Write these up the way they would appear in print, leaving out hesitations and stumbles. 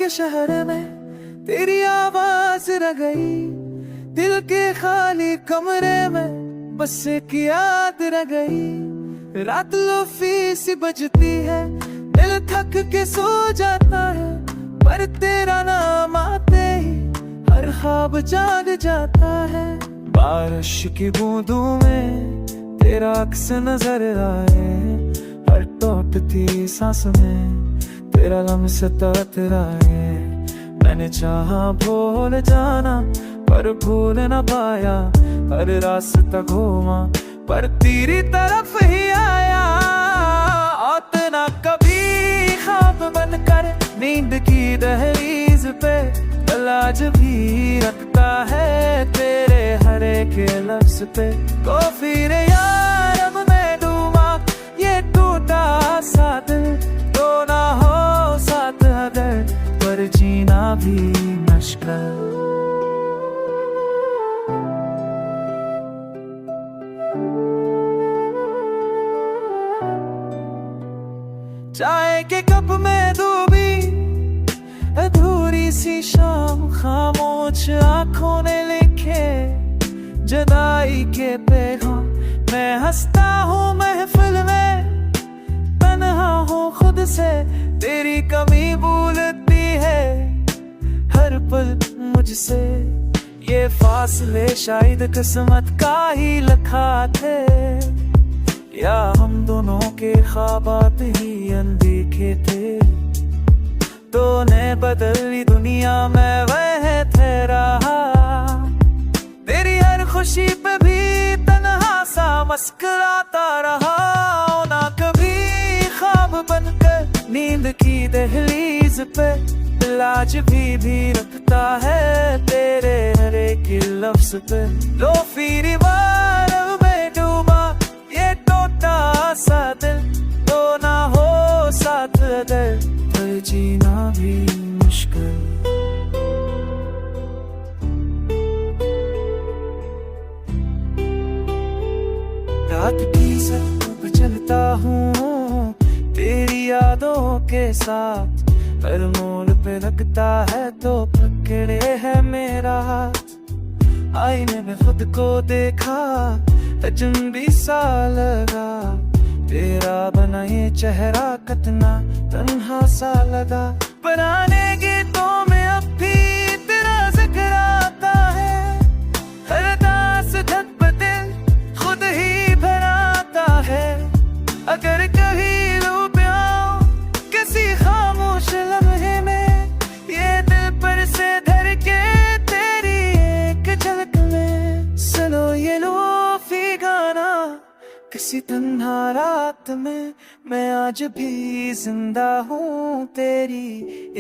के शहर में तेरी आवाज रह गई, दिल के खाली कमरे में बस एक याद रह गई। रात लोफी सी बजती है, दिल थक के सो जाता है, पर तेरा नाम आते ही हर ख्वाब जाग जाता है। बारिश की बूंदों में तेरा अक्स नजर आए, हर टूटती सांस में तेरा लम्स ततराए। मैंने चाहा भूल जाना पर भूल न पाया, हर रास्ता घूमा पर तेरी तरफ ही आया। और ना कभी ख्वाब बनकर नींद की दहलीज पे, दिल आज भी रखता है तेरे हर एक लफ्ज पे। तो फिर यार अब मैं डूबा ये टूटा सा दिल, तो ना हो साथ अगर पर जीना भी मुश्किल। चाय के कप में डूबी अधूरी सी शाम, खामोश आंखों ने लिखे जुदाई के पैगाम। मैं हंसता हूँ महफिल में, तन्हा हूँ खुद से, तेरी कमी भूलती है हर पल मुझसे। ये फासले शायद किस्मत का ही लिखा थे, या हम दोनों के ख्वाबात ही अनदेखे थे। तूने बदली दुनिया में वह ठहरा, तेरी हर खुशी पे भी तन्हा सा मुस्कुराता रहा। ना कभी ख्वाब बनकर नींद की दहलीज पे, दिल आज भी रखता है तेरे हर एक लफ्ज पे। लो फिर बार में डूबा ये टूटा सा दिल, तो ना हो साथ अगर पर जीना भी मुश्किल। रात की सड़कों पे चलता हूँ तेरी यादों के साथ, पर मोड़ पे लगता है तो पकड़े है मेरा हाथ। आईने में खुद को देखा अजनबी सा लगा, तेरा बना ये चेहरा कितना तन्हा सा लगा। पुराने गीतों में अब भी तेरा जिक्र आता है, हर दास धक पे दिल खुद ही भराता है। अगर कभी डूब जाऊं किसी खामोश लम्हे में, ये दिल पर से धर के तेरी एक झलक में सुनो ये लोफी गाना किसी तन्हा रात में। मैं आज भी जिंदा हूँ तेरी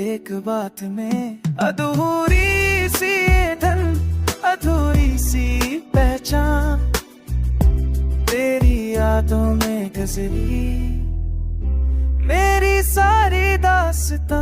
एक बात में। अधूरी सी धन अधूरी सी पहचान, तेरी यादों में गुजरी मेरी सारी दास्तां।